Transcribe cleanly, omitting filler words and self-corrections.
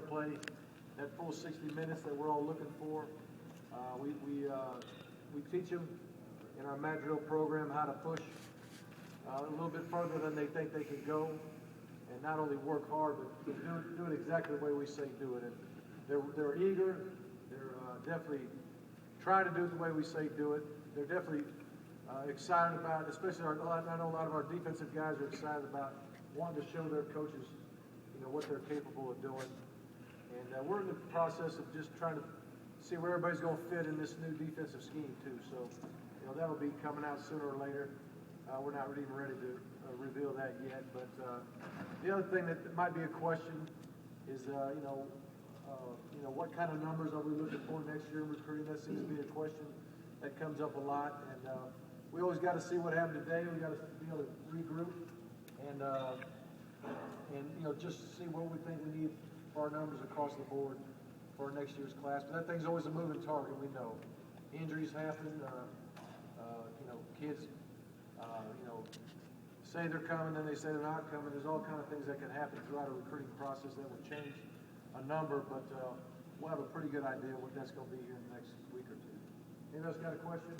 play that full 60 minutes that we're all looking for. We teach them in our Mat Drill program how to push a little bit further than they think they can go, and not only work hard, but do it exactly the way we say do it. And they're eager. They're definitely trying to do it the way we say do it. They're definitely excited about it, especially I know a lot of our defensive guys are excited about wanting to show their coaches, what they're capable of doing. And we're in the process of just trying to see where everybody's going to fit in this new defensive scheme too. So, that'll be coming out sooner or later. We're not even ready to reveal that yet. But the other thing that might be a question is, what kind of numbers are we looking for next year in recruiting? That seems to be a question that comes up a lot. And we always got to see what happened today. We got to be able to regroup and just see what we think we need for our numbers across the board for next year's class. But that thing's always a moving target. We know injuries happen. Kids, say they're coming, then they say they're not coming. There's all kind of things that can happen throughout a recruiting process that would change a number, but we'll have a pretty good idea what that's going to be here in the next week or two. Anybody else got a question?